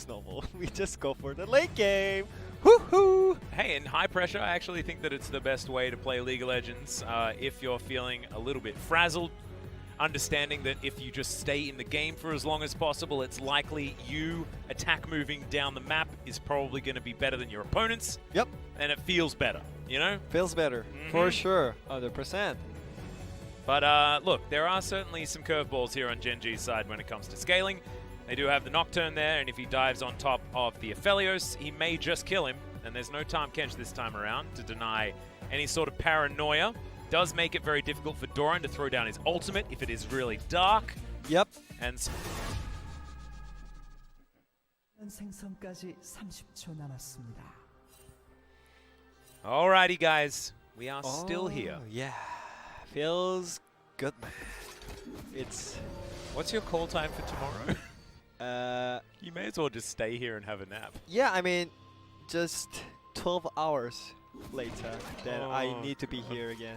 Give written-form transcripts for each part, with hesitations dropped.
it's normal. We just go for the late game. Woohoo! Hey, in high pressure, I actually think that it's the best way to play League of Legends if you're feeling a little bit frazzled. Understanding that if you just stay in the game for as long as possible, it's likely you attack moving down the map is probably going to be better than your opponents. Yep. And it feels better, you know? Feels better, for sure, 100%. But look, there are certainly some curveballs here on Gen.G's side when it comes to scaling. They do have the Nocturne there, and if he dives on top of the Aphelios, he may just kill him. And there's no Time Kench this time around to deny any sort of paranoia. Does make it very difficult for Doran to throw down his ultimate if it is really dark. Yep. And 생성까지 30초 남았습니다. alrighty, guys, we are still here. Yeah, feels good. It's. What's your call time for tomorrow? You may as well just stay here and have a nap. Yeah, I mean, just 12 hours later, then I need to be here again.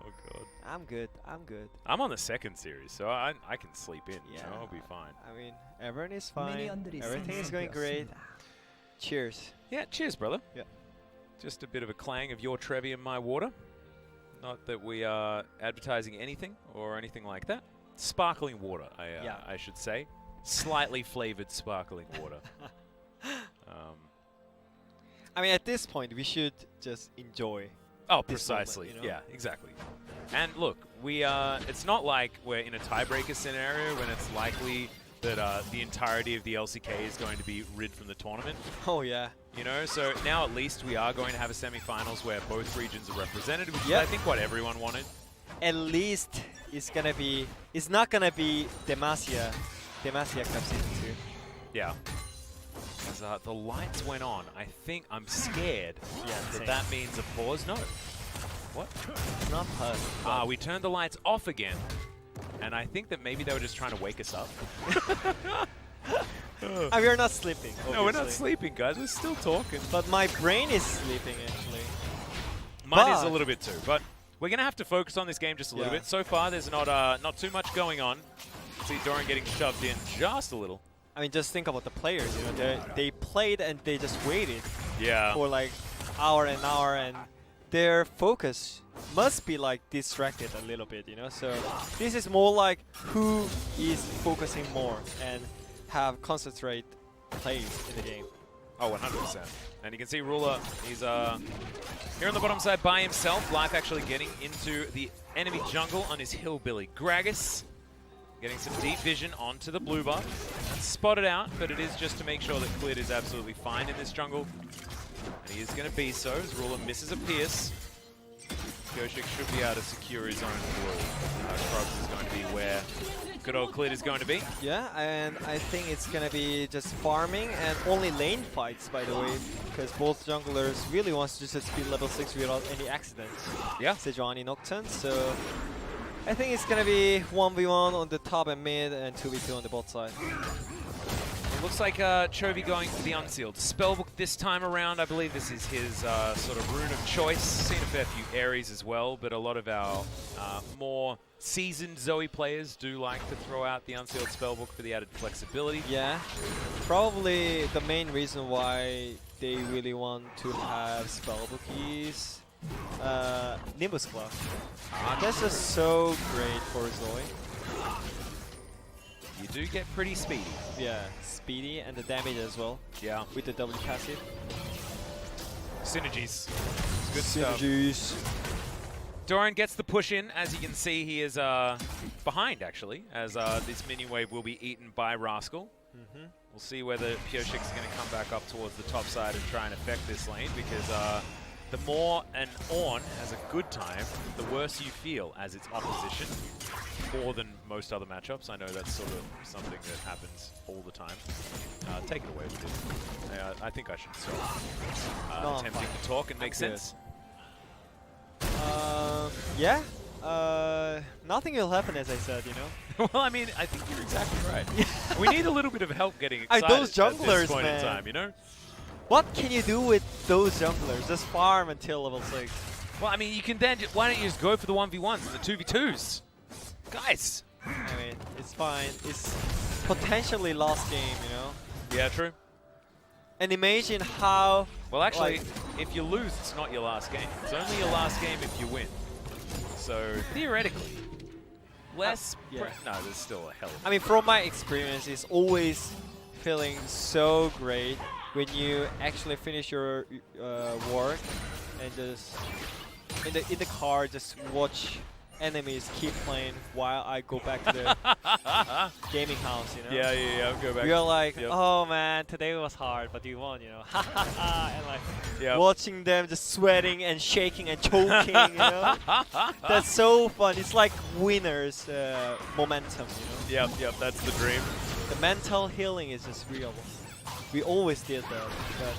Oh god. I'm good. I'm good. I'm on the second series, so I can sleep in. Yeah, So I'll be fine. I mean, everyone is fine. Everything is going great. Cheers. Yeah, cheers, brother. Yeah. Just a bit of a clang of your Trevi and my water. Not that we are advertising anything or anything like that. Sparkling water, I should say. Slightly flavored sparkling water. I mean, at this point, we should just enjoy. Oh, this precisely. moment, you know? Yeah, exactly. And look, it's not like we're in a tiebreaker scenario when it's likely that the entirety of the LCK is going to be rid from the tournament. Oh, yeah. You know, so now at least we are going to have a semifinals where both regions are represented, which is, Yep. I think, what everyone wanted. At least it's gonna be. It's not gonna be Demacia. Demacia Cup Season 2. Yeah. As the lights went on, I think I'm scared same. that means a pause. No. What? It's not pause. We turned the lights off again. And I think that maybe they were just trying to wake us up. We are not sleeping. Obviously. No, we're not sleeping, guys. We're still talking. But my brain is sleeping, actually. Mine is a little bit too. But we're going to have to focus on this game just a little Yeah. bit. So far, there's not too much going on. See Doran getting shoved in just a little. I mean, just think about the players. You know, they played and they just waited for like hour and hour, and their focus must be like distracted a little bit. You know, so this is more like who is focusing more and have concentrate plays in the game. Oh, 100%. And you can see Ruler, he's here on the bottom side by himself. Life actually getting into the enemy jungle on his hillbilly Gragas. Getting some deep vision onto the blue buff. And spotted out, but it is just to make sure that Clid is absolutely fine in this jungle. And he is going to be so, as Ruler misses a pierce. Goshik should be able to secure his own blue. Krugs is going to be where good old Clid is going to be. Yeah, and I think it's going to be just farming and only lane fights, by the way, because both junglers really wants to just be level 6 without any accidents. Yeah. Sejuani Nocturne, so I think it's going to be 1v1 on the top and mid and 2v2 on the bot side. It looks like Chovy going for the Unsealed Spellbook this time around. I believe this is his sort of rune of choice. Seen a fair few Ares as well, but a lot of our more seasoned Zoe players do like to throw out the Unsealed Spellbook for the added flexibility. Yeah, probably the main reason why they really want to have Spellbook is Nimbus Clock. That's just so great for Zoe. You do get pretty speedy. Yeah, speedy and the damage as well. Yeah. With the W passive. Synergies. Good stuff. Synergies. Doran gets the push in. As you can see, he is behind, actually, as this minion wave will be eaten by Rascal. We'll see whether Pioshik's going to come back up towards the top side and try and affect this lane, because the more an Ornn has a good time, the worse you feel as its opposition. More than most other matchups. I know that's sort of something that happens all the time. Take it away with it. I think I should stop attempting to talk and make sense. Yeah. Nothing will happen, as I said, you know. Well, I mean, I think you're exactly right. We need a little bit of help getting excited those junglers, at this point man. in time, you know? What can you do with those junglers? Just farm until level 6. Well, I mean, you can then, why don't you just go for the 1v1s and the 2v2s? Guys! I mean, it's fine. It's potentially lost game, you know? Yeah, true. And imagine how... Well, actually, if you lose, it's not your last game. It's only your last game if you win. So, theoretically, less... yeah. No, there's still a hell of a... I mean, from my experience, it's always feeling so great when you actually finish your work and just in the car just watch enemies keep playing while I go back to the gaming house, you know? Yeah, go back. We are like, yep. oh man, today was hard, but you won, you know? And like Yep. watching them just sweating and shaking and choking, you know? That's so fun. It's like winners momentum, you know? Yep, that's the dream. The mental healing is just real. We always did that, but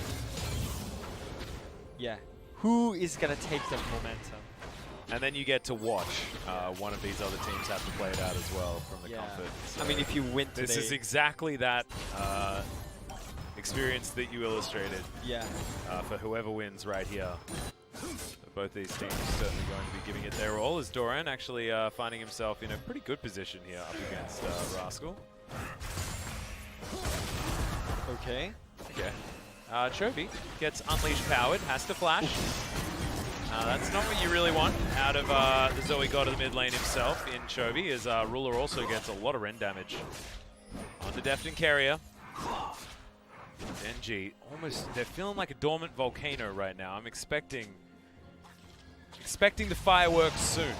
yeah, who is gonna take the momentum? And then you get to watch one of these other teams have to play it out as well from the comfort. So I mean, if you win today, this is exactly that experience that you illustrated. Yeah. For whoever wins right here. So both these teams are certainly going to be giving it their all, as Doran actually finding himself in a pretty good position here up against Rascal. Okay. Chovy gets Unleashed Powered, has to flash. That's not what you really want out of the Zoe God of the mid lane himself in Chovy, as Ruler also gets a lot of Ren damage. Onto Deft and Carrier. Gen.G, almost, they're feeling like a dormant volcano right now. I'm expecting the fireworks soon.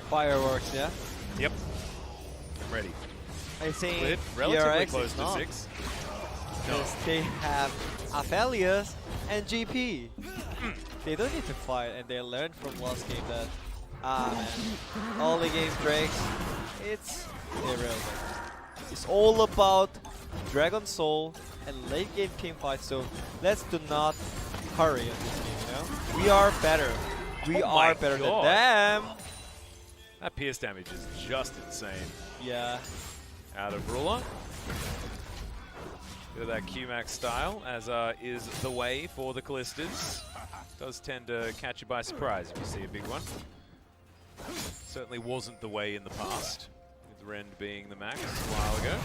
Fireworks, yeah? Yep. I'm ready. I think Split, relatively DRX close is to not, 6. because they have Aphelios and GP. They don't need to fight, and they learned from last game that man, all the game Drakes, it's irrelevant. It's all about Dragon Soul and late game team fight, so let's do not hurry in this game, you know? We are better. We are better than them. That pierce damage is just insane. Yeah. Out of Ruler. Bit of that QMax style, as is the way for the Callistas. Does tend to catch you by surprise if you see a big one. Certainly wasn't the way in the past, with Rend being the max a while ago.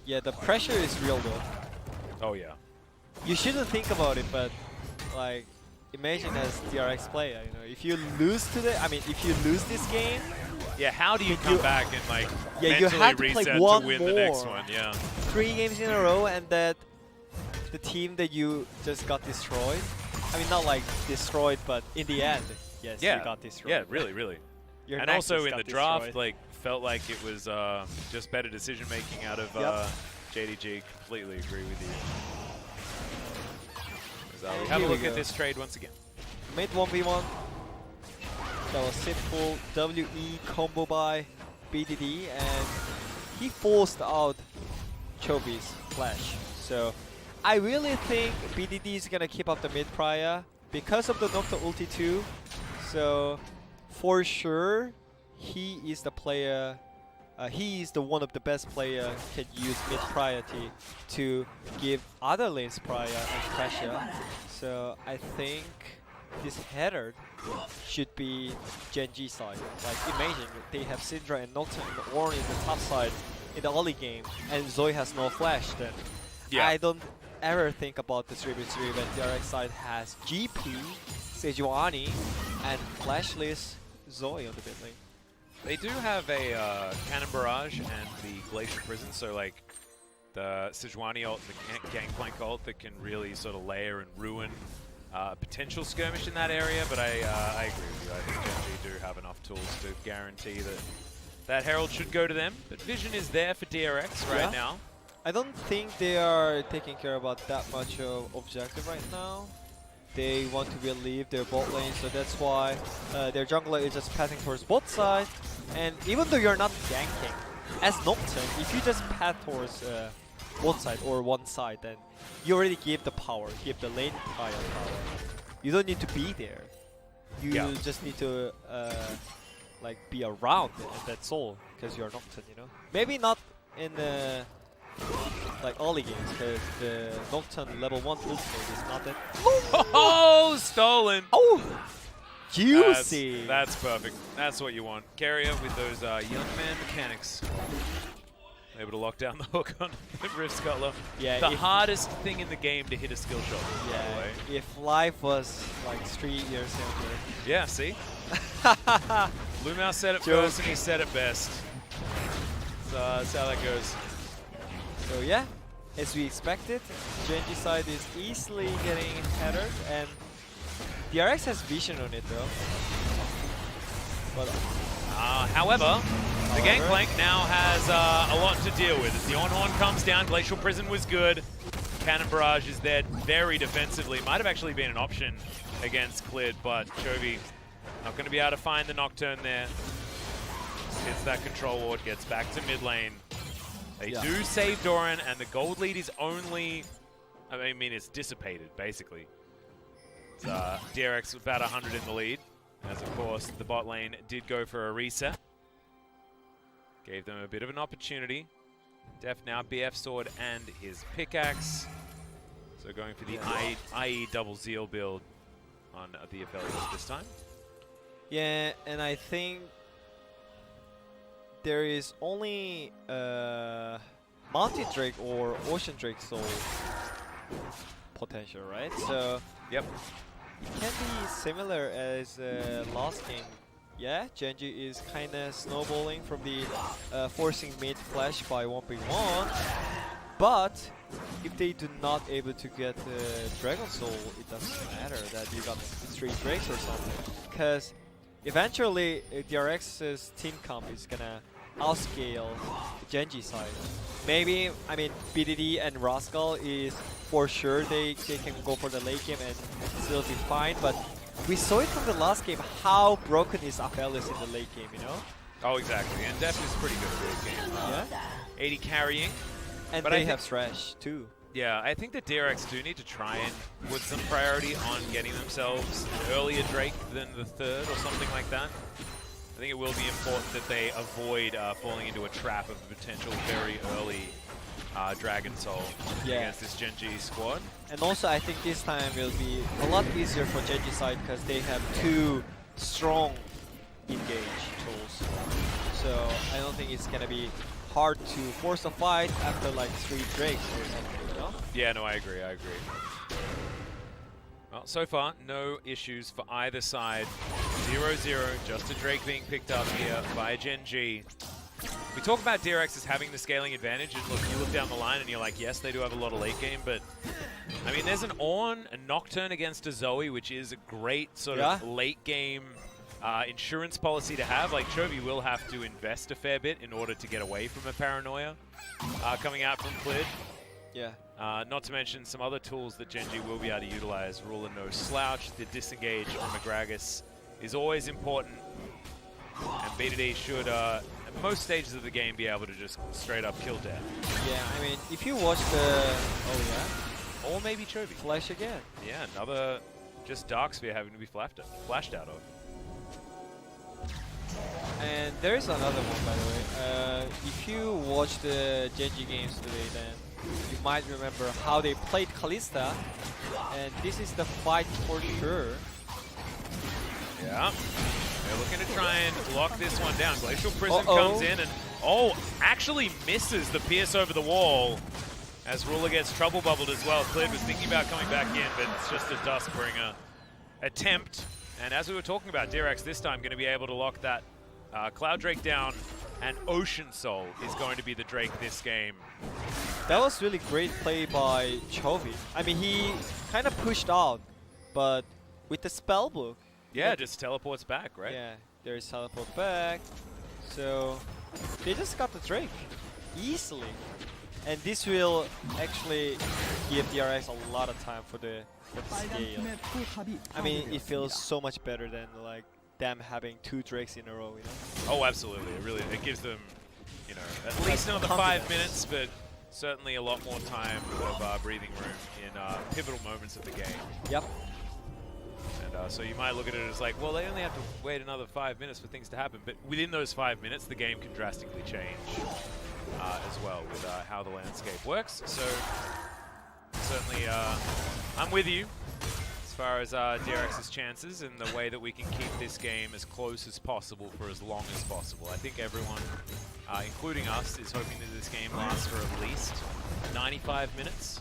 Yeah, the pressure is real though. Oh yeah. You shouldn't think about it, but like, imagine as DRX player, you know, if you lose today, I mean, if you lose this game, yeah, how do you come back and like you mentally have to reset play one to win more. the next one? Yeah. 3 games in a row, and that the team that you just got destroyed. I mean, not like destroyed, but in the end, yes, you got destroyed. Yeah, really. Your and Nexus also in got the draft, destroyed. like, felt like it was just better decision making out of JDG. Completely agree with you. We have a look at this trade once again. Mid 1v1. That was simple WE combo by BDD, and he forced out Chovy's flash. So I really think BDD is gonna keep up the mid prior because of the Nocta ulti too. So for sure, he is the player. He is the one of the best player can use mid priority to give other lanes prior and pressure. So I think this header should be Gen.G side. Like, imagine they have Syndra and Nocturne and Ornn in the top side in the early game, and Zoe has no flash. Then I don't ever think about the 3v3 when DRX side has GP, Sejuani, and flashless Zoe on the mid lane. They do have a Cannon Barrage and the Glacier Prison, so like the Sejuani ult, the Gangplank ult that can really sort of layer and ruin potential skirmish in that area, but I agree with you. I think Gen.G do have enough tools to guarantee that Herald should go to them, but Vision is there for DRX right now. I don't think they are taking care about that much of objective right now. They want to relieve their bot lane, so that's why their jungler is just passing towards bot side. And even though you're not ganking, as Nocturne, if you just path towards bot side or one side, then you already give the power, give the lane prior power. You don't need to be there. You just need to like be around it, and that's all, because you're Nocturne, you know. Maybe not in the like early games, because the Nocturne level 1 ultimate is not that. Oh, stolen! Oh, juicy! That's perfect. That's what you want. Carrier with those young man mechanics. able to lock down the hook on the Rift Scuttler. Yeah, the hardest thing in the game to hit a skill shot. Yeah, by the way. if life was like 3 years younger. Yeah, see? Lumau said it first and he said it best. So that's how that goes. So yeah, as we expected, Gen.G side is easily getting headed, and DRX has vision on it though. But however, the Gangplank now has a lot to deal with. As the on-horn comes down, Glacial Prison was good. Cannon Barrage is there very defensively. Might have actually been an option against Clid, but Chovy not going to be able to find the Nocturne there. Hits that control ward, gets back to mid lane. They do save Doran, and the gold lead is only, I mean, it's dissipated, basically. It's, DRX about 100 in the lead, as of course the bot lane did go for a reset. Gave them a bit of an opportunity. Def now BF sword and his pickaxe. So going for the IE double zeal build on the Aphelios this time. yeah, and I think there is only Mountain Drake or Ocean Drake soul potential, right? So yep, it can be similar as last game. Yeah, Gen.G is kind of snowballing from the forcing mid flash by 1v1, but if they do not able to get Dragon Soul, it doesn't matter that you got 3 Drakes or something, because eventually DRX's team comp is gonna outscale Gen.G side. Maybe, I mean, BDD and Rascal is for sure they can go for the late game and still be fine, but we saw it from the last game how broken is Aphelios in the late game, you know? Oh, exactly, and Def is pretty good at late game. Yeah. 80 carrying. And but they have Thresh too. Yeah, I think the DRX do need to try and put some priority on getting themselves an earlier Drake than the 3rd or something like that. I think it will be important that they avoid falling into a trap of a potential very early Dragon Soul against this Gen.G squad. And also I think this time will be a lot easier for Gen.G side because they have 2 strong engage tools. So I don't think it's gonna be hard to force a fight after like 3 Drakes or something, you know? Yeah, no, I agree. Well, so far, no issues for either side. 0-0, just a Drake being picked up here by Gen.G. We talk about DRX as having the scaling advantage, and look, you look down the line and you're like, yes, they do have a lot of late game, but I mean, there's an Ornn, a Nocturne against a Zoe, which is a great sort of late game insurance policy to have. Like, Chovy will have to invest a fair bit in order to get away from a paranoia coming out from Clid. Yeah. Not to mention some other tools that Gen.G will be able to utilize. Ruler no slouch, the disengage from Agragas is always important. And BDD should, at most stages of the game, be able to just straight up kill Death. Yeah, I mean, if you watch the... Or maybe Chovy. Flash again. Yeah, another just Darksphere having to be flashed out of. And there is another one, by the way. If you watch the Gen.G games today, then you might remember how they played Kalista, and this is the fight for sure. Yeah, they're looking to try and lock this one down. Glacial Prison comes in and, actually misses the pierce over the wall as Ruler gets trouble bubbled as well. Clid was thinking about coming back in, but it's just a Duskbringer attempt. And as we were talking about, DRX this time going to be able to lock that Cloud Drake down, and Ocean Soul is going to be the Drake this game. That was really great play by Chovy. I mean, he kind of pushed out, but with the spellbook. Yeah, just teleports back, right? Yeah, there's teleport back. So they just got the Drake easily. And this will actually give DRX a lot of time for the scale. I mean, it feels so much better than like them having 2 Drakes in a row, you know? Oh, absolutely. It gives them, you know, at least another 5 minutes, but certainly a lot more time of breathing room in pivotal moments of the game. Yep. And so you might look at it as like, well, they only have to wait another 5 minutes for things to happen, but within those 5 minutes, the game can drastically change as well with how the landscape works. So certainly, I'm with you as far as DRX's chances and the way that we can keep this game as close as possible for as long as possible. I think everyone including us, is hoping that this game lasts for at least 95 minutes.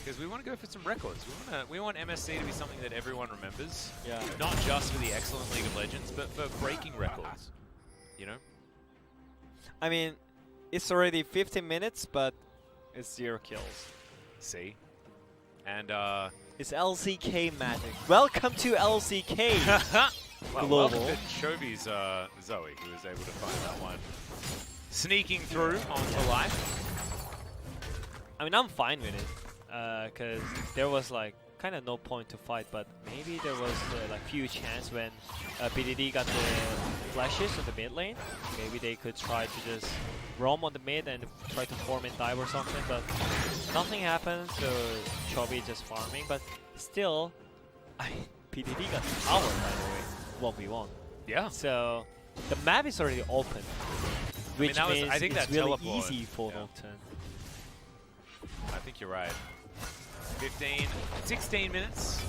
Because we want to go for some records. We want MSC to be something that everyone remembers. Yeah. Not just for the excellent League of Legends, but for breaking records. You know? I mean, it's already 15 minutes, but it's 0 kills. See? And it's LCK magic. Welcome to LCK. well, Global. welcome to Chovy's Zoe, who was able to find that one. Sneaking through onto life. I mean, I'm fine with it, because there was like kind of no point to fight, but maybe there was like few chance when BDD got the flashes in the mid lane. Maybe they could try to just roam on the mid and try to form and dive or something, but nothing happened, so Chovy just farming, but still, BDD got power, by the way, 1v1. Yeah. So the map is already open, which means I think it's that really teleport, easy for Nocturne. I think you're right. 16 minutes,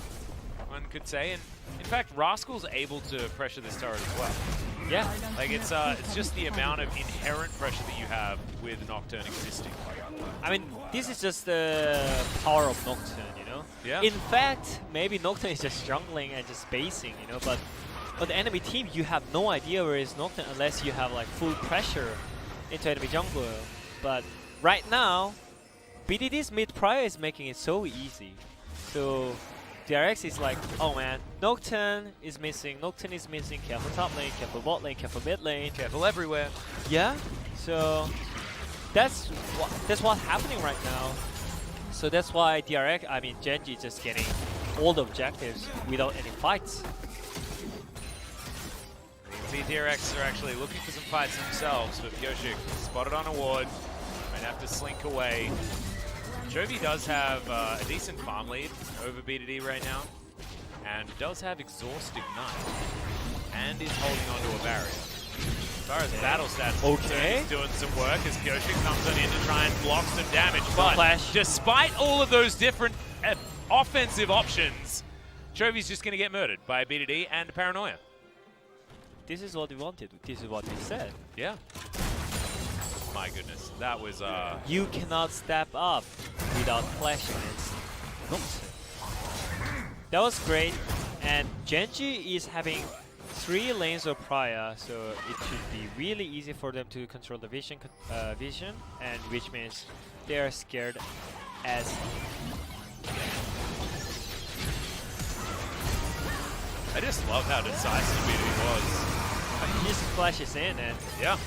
one could say, and in fact, Rascal's able to pressure this turret as well. Yeah, like it's just the amount of inherent pressure that you have with Nocturne existing. I mean, this is just the power of Nocturne, you know? Yeah. In fact, maybe Nocturne is just jungling and just spacing, you know, but for the enemy team, you have no idea where is Nocturne unless you have like full pressure into enemy jungle. But right now, BDD's mid prior is making it so easy. So DRX is like, oh man, Nocturne is missing, careful top lane, careful bot lane, careful mid lane. Careful everywhere. Yeah, so that's what's happening right now. So that's why DRX, I mean Gen.G just getting all the objectives without any fights. You can see DRX are actually looking for some fights themselves, but Pyoshik spotted on a ward, might have to slink away. Chovy does have a decent farm lead over BDD right now, and does have Exhaust Ignite, and is holding onto a barrier. As far as battle stats, he's doing some work as Pyoshik comes on in to try and block some damage, but despite all of those different offensive options, Chovy's just going to get murdered by BDD and Paranoia. This is what we wanted, this is what we said. Yeah. My goodness, that was you cannot step up without flashing it. That was great, and Gen.G is having 3 lanes of prior, so it should be really easy for them to control the vision, and which means they are scared as. I just love how decisive BDD was. He just flashes in and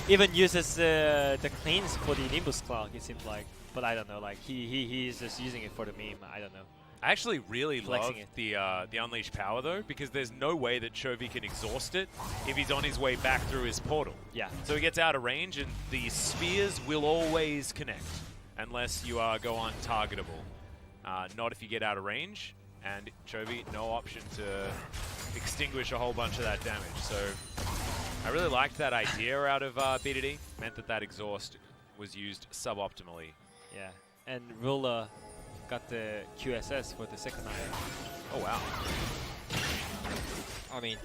even uses the cleans for the Nimbus clock, it seems like. But I don't know, like he's just using it for the meme, I don't know. I actually really love the Unleashed power though, because there's no way that Chovy can exhaust it if he's on his way back through his portal. Yeah. So he gets out of range and the spears will always connect unless you go untargetable. Not if you get out of range, and Chovy, no option to extinguish a whole bunch of that damage. So I really liked that idea out of BDD. Meant that exhaust was used suboptimally. Yeah, and Rula got the QSS for the second item. Oh wow. I mean,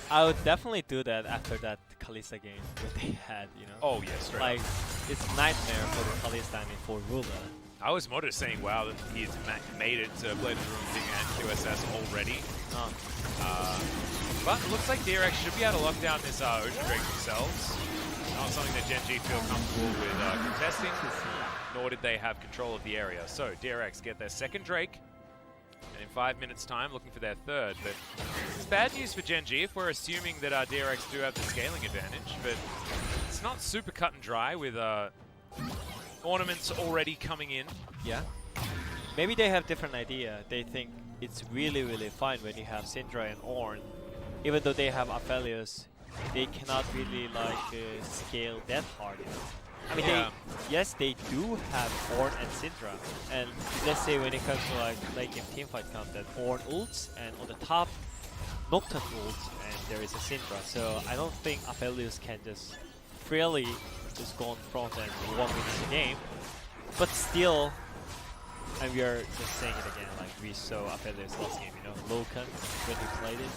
I would definitely do that after that Kalista game that they had, you know? Oh yes, yeah, like, it's nightmare for the Kalista and for Rula. I was more just saying, wow, that he's made it to Blade of the Ruin Thing and QSS already. But it looks like DRX should be able to lock down this Ocean Drake themselves. Not something that Gen.G feel comfortable with contesting, nor did they have control of the area. So DRX get their second Drake, and in 5 minutes time looking for their third. But it's bad news for Gen.G if we're assuming that DRX do have the scaling advantage, but it's not super cut and dry with ornaments already coming in. Yeah. Maybe they have different idea. They think it's really, really fine when you have Syndra and Ornn. Even though they have Aphelios, they cannot really like scale that hard. You know? I mean, yes, they do have Ornn and Syndra. And let's say when it comes to like late game teamfight count, that Ornn ults, and on the top, Nocturne ults, and there is a Syndra. So I don't think Aphelios can just freely just go on front and 1 minute the game. But still, and we are just saying it again, like we saw Aphelios last game, you know, Loken, when he played it,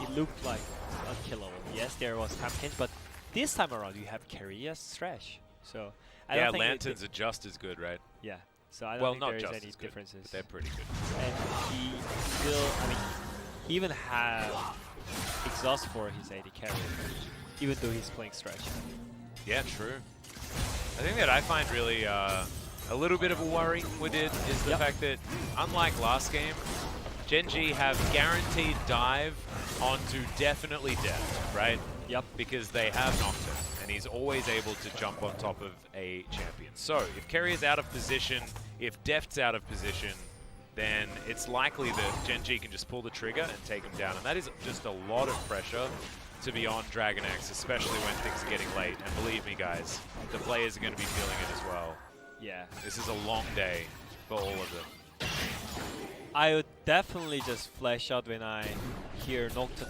he looked like unkillable. Yes, there was time change, but this time around you have Korea's Thresh. So I Yeah, don't think Lanterns are just as good, right? yeah. So I don't think there is not any just as good, differences. but they're pretty good. And he still, I mean, he even have exhaust for his AD carry, even though he's playing Thresh. Yeah, true. I think that I find really a little bit of a worry with it is the fact that, unlike last game, Gen.G have guaranteed dive onto definitely death, right? Yep. Because they have Nocturne, and he's always able to jump on top of a champion. So, if Kerry is out of position, if Deft's out of position, then it's likely that Gen.G can just pull the trigger and take him down. And that is just a lot of pressure to be on DragonX, especially when things are getting late. And believe me, guys, the players are going to be feeling it as well. Yeah. This is a long day for all of them. I would definitely just flash out when I hear Nocturne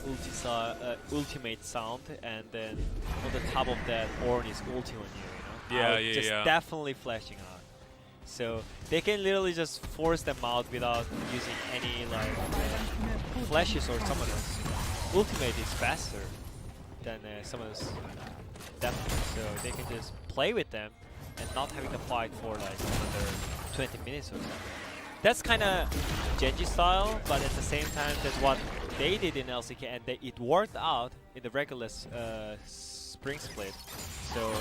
ultimate sound, and then on the top of that, Ornn is ulti on you, you know? Yeah, just definitely flashing out. So they can literally just force them out without using any like flashes or summoners. Ultimate is faster than summoners, definitely. So they can just play with them and not having to fight for like another 20 minutes or something. That's kind of Gen.G style, but at the same time, that's what they did in LCK, and it worked out in the regular spring split. So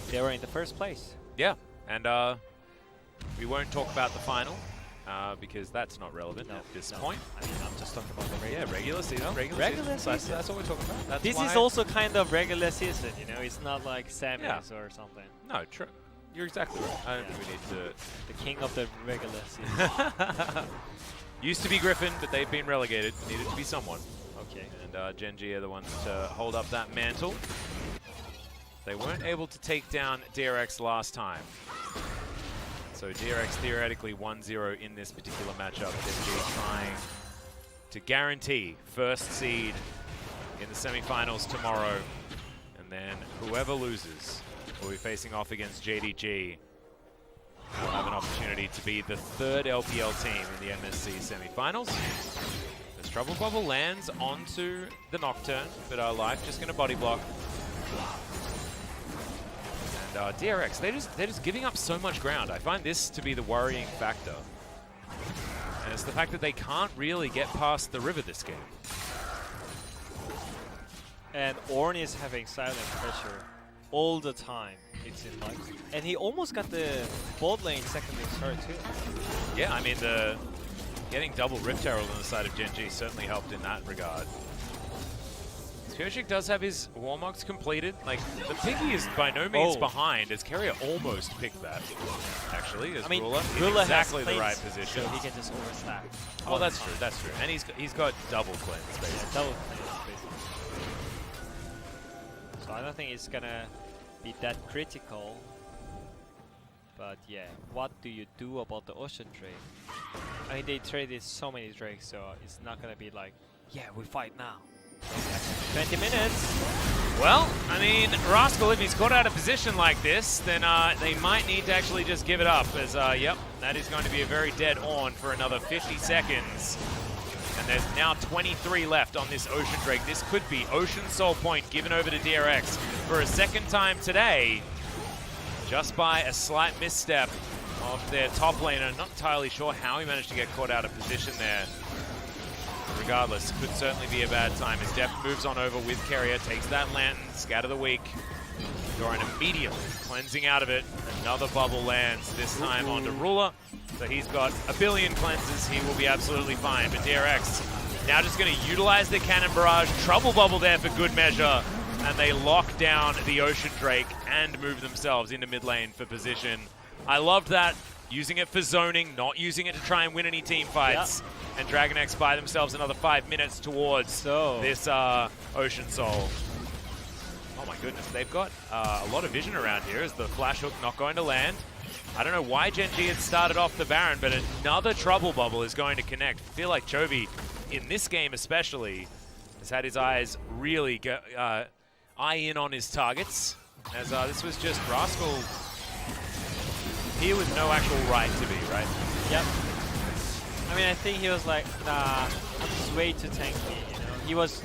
they were in the first place. Yeah, and we won't talk about the final because that's not relevant at this point. I mean, I'm just talking about the regular. Yeah, regular season. Regular season. That's what we're talking about. That's this is also kind of regular season, you know. It's not like semis or something. No, true. You're exactly right. I don't think we need to... The king of the regular season. Used to be Griffin, but they've been relegated. Needed to be someone. Okay. And Gen.G are the ones to hold up that mantle. They weren't able to take down DRX last time. So DRX theoretically 1-0 in this particular matchup. Gen.G trying to guarantee first seed in the semifinals tomorrow. And then whoever loses will be facing off against JDG. Will have an opportunity to be the third LPL team in the MSC semifinals. This Trouble Bubble lands onto the Nocturne, but Life just going to body block. And DRX, they're just giving up so much ground. I find this to be the worrying factor. And it's the fact that they can't really get past the river this game. And Ornn is having silent pressure all the time, it seems like. And he almost got the bot lane second start too. Yeah, I mean, getting double Rift Herald on the side of Gen.G certainly helped in that regard. Pyosik does have his warm-ups completed. Like, the Piggy is by no means behind, as Carrier almost picked that, actually, as Ruler in exactly the right position. So he can just overstack. Oh, that's true, that's true. And he's got double cleanse, basically. Yeah, double cleanse, basically. So I don't think it's gonna be that critical. But yeah, what do you do about the Ocean Drake? I mean, they traded so many Drakes, so it's not gonna be like, yeah, we fight now. 20 minutes. Well, I mean, Rascal, if he's caught out of position like this, then they might need to actually just give it up, as, yep, that is going to be a very dead Ornn for another 50 seconds. And there's now 23 left on this Ocean Drake. This could be Ocean Soul Point given over to DRX for a second time today, just by a slight misstep of their top laner. Not entirely sure how he managed to get caught out of position there. Regardless, could certainly be a bad time as Deft moves on over with Carrier, takes that Lantern, Scatter the Weak. Doran immediately cleansing out of it. Another bubble lands, this time onto Ruler. So he's got a billion cleanses, he will be absolutely fine. But DRX now just going to utilize the Cannon Barrage, Trouble Bubble there for good measure. And they lock down the Ocean Drake and move themselves into mid lane for position. I loved that. Using it for zoning, not using it to try and win any team fights. Yep. And DragonX buy themselves another 5 minutes towards this Ocean Soul. Oh my goodness, they've got a lot of vision around here as the Flash Hook not going to land. I don't know why Gen.G had started off the Baron, but another Trouble Bubble is going to connect. I feel like Chovy, in this game especially, has had his eyes really eye in on his targets. As this was just Rascal here with no actual right to be, right? Yep. I mean, I think he was like, nah, I'm just way too tanky, you know? He was,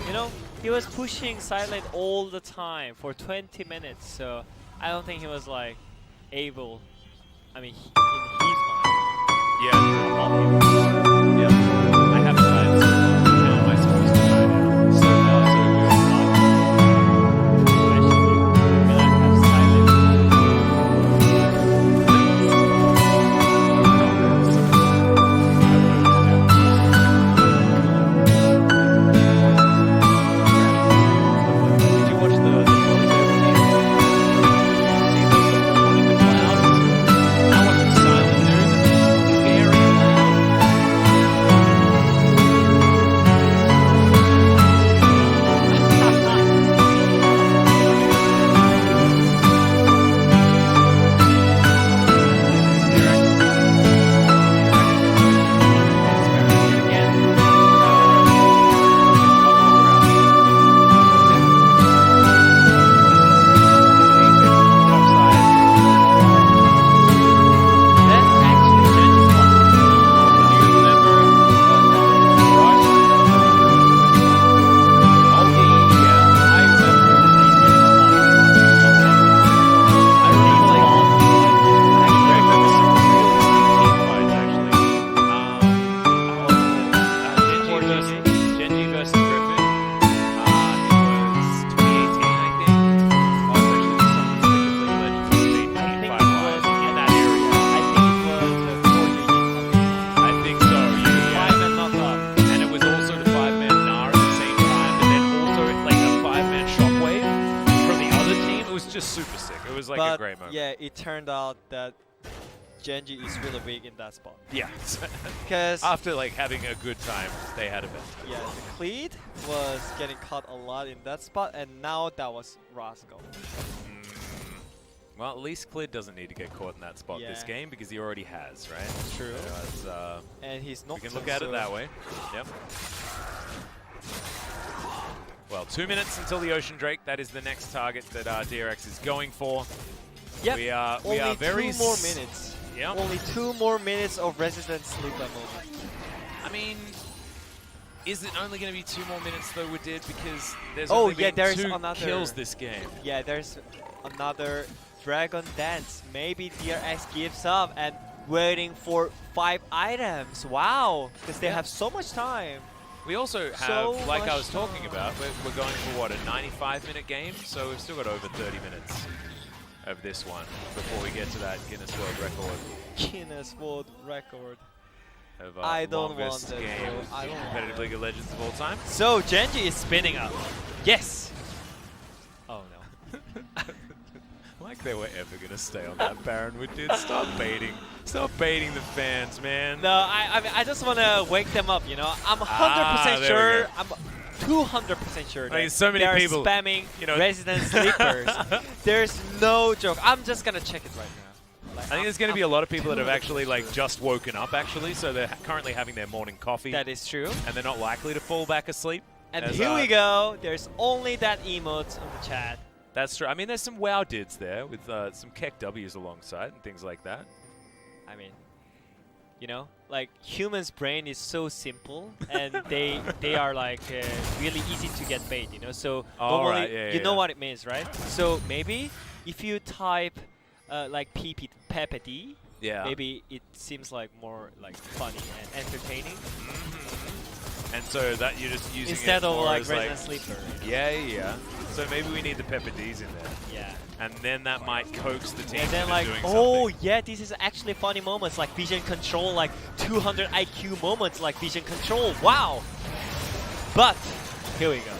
you know, he was pushing silent all the time for 20 minutes, so I don't think he was like able. I mean, in his mind. Yeah. I haven't tried, so how am I supposed to try it? So we're not professionally. We like have Did you watch the see those one in the clouds? I wasn't silent. There is a scary loud. Gen.G versus Griffin. It was 2018, I think. Oh, actually, someone think of League of Legends was being I think it 25 was wise in that area. I think it was the 4 I think so, yeah. 5 and knockout. And it was also the 5-man Gnar at the same time, but then also like a 5-man Shockwave from the other team. It was just super sick. It was like a But great moment. yeah, it turned out that Gen.G is really weak in that spot. Yeah. Because After like having a good time, they had a bad time. yeah, the Cleed was getting caught a lot in that spot, and now that was Roscoe. Well, at least Clid doesn't need to get caught in that spot this Yeah. game because he already has, right? True. So it's, And he's not. we can look at it that way. Yep. Well, 2 minutes until the Ocean Drake. That is the next target that DRX is going for. Yep. We are Only very 2 more minutes. Yep. Only 2 more minutes of Resident Sleeper moment. I mean, is it only going to be 2 more minutes though, we did? Because there's Oh, only yeah, been there's 2 another- kills this game. Yeah, there's another Dragon Dance. Maybe DRX gives up and waiting for 5 items. Wow, because they Yeah. have so much time. We also have, So like I much was talking time. about, we're going for what, a 95-minute game? So we've still got over 30 minutes of this one before we get to that Guinness World Record Guinness World Record. of I don't want longest that, game bro. I in don't want competitive that. League of Legends of all time. So Gen.G is spinning up. Yes. Oh no. Like they were ever going to stay on that Baron. We did. Stop baiting the fans, man. No, I mean I just want to wake them up. You know, I'm 100% there we sure. go. I'm 200% sure that Like, so many they're people, spamming you know- Resident Sleepers. There's no joke. I'm just gonna check it right now. Like, I think there's going to be a lot of people that have actually like just woken up actually, so they're currently having their morning coffee. That is true. And they're not likely to fall back asleep. And as, here we go. There's only that emote on the chat. That's true. I mean, there's some WoW dids there with some Keck W's alongside and things like that. I mean, you know, like humans' brain is so simple, and they are like really easy to get bait. You know, so Oh, normally right, yeah, you know yeah. what it means, right? So maybe if you type like PPD, Yeah. maybe it seems like more like funny and entertaining And so that you're just using instead it of more like as Resident Sleeper. yeah. So maybe we need the Pepper D's in there. Yeah. And then that might coax the team And then into like, doing oh something. yeah, this is actually funny moments like vision control, like 200 IQ moments like vision control. Wow. But here we go.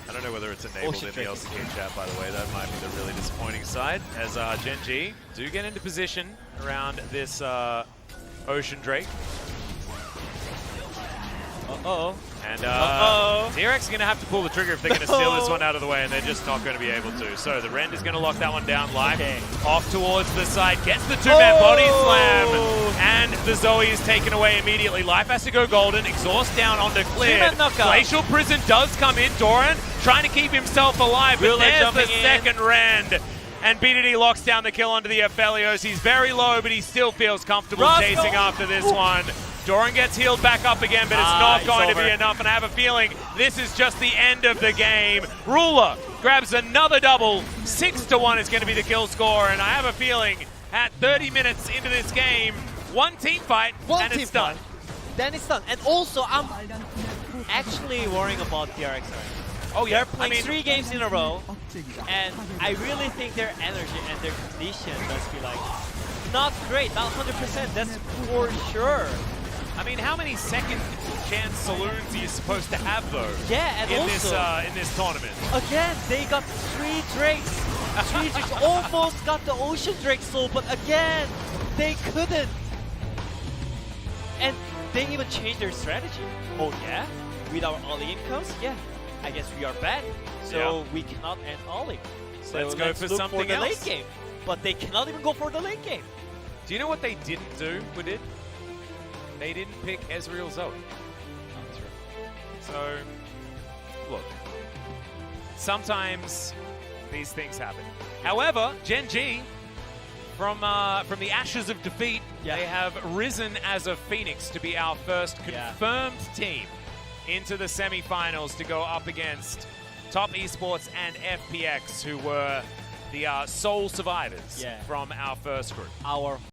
I don't know whether it's enabled Ocean in the Drake. LCK chat, by the way. That might be the really disappointing side. As Gen.G do get into position around this Ocean Drake. Uh-oh. And Uh-oh. DRX is going to have to pull the trigger if they're going to steal this one out of the way, and they're just not going to be able to. So the Rend is going to lock that one down. Life Okay. off towards the side, gets the 2-man body slam, Oh. and the Zoe is taken away immediately. Life has to go golden, exhaust down onto Clear. 2-man knockout. Glacial Prison does come in. Doran trying to keep himself alive, but Ruler there's the jumping in. second Rend. And BDD locks down the kill onto the Aphelios. He's very low, but he still feels comfortable chasing after this one. Doran gets healed back up again, but it's not going to be enough, and I have a feeling this is just the end of the game. Ruler grabs another double. 6-1 is going to be the kill score, and I have a feeling at 30 minutes into this game, one team fight, and it's done. Then it's done. And also, I'm actually worrying about DRX right now. Oh yeah, they're playing 3 games in a row, and I really think their energy and their condition must be like not great, not 100%. That's for sure. I mean, how many second chance saloons are you supposed to have though? Yeah, and in also this tournament. Again, they got 3 drakes. 3 drakes almost got the Ocean Drake soul, but again, they couldn't. And they even changed their strategy. Oh yeah, with our Ollie incomes, yeah. I guess we are bad, so we cannot end Ollie. So let's go for look something for the else. late game. But they cannot even go for the late game. Do you know what they didn't do, Woodid? They didn't pick Ezreal Zoe. That's right. So, look, sometimes these things happen. However, Gen.G, from the ashes of defeat, they have risen as a phoenix to be our first confirmed team into the semifinals to go up against Top Esports and FPX, who were the sole survivors from our first group. Our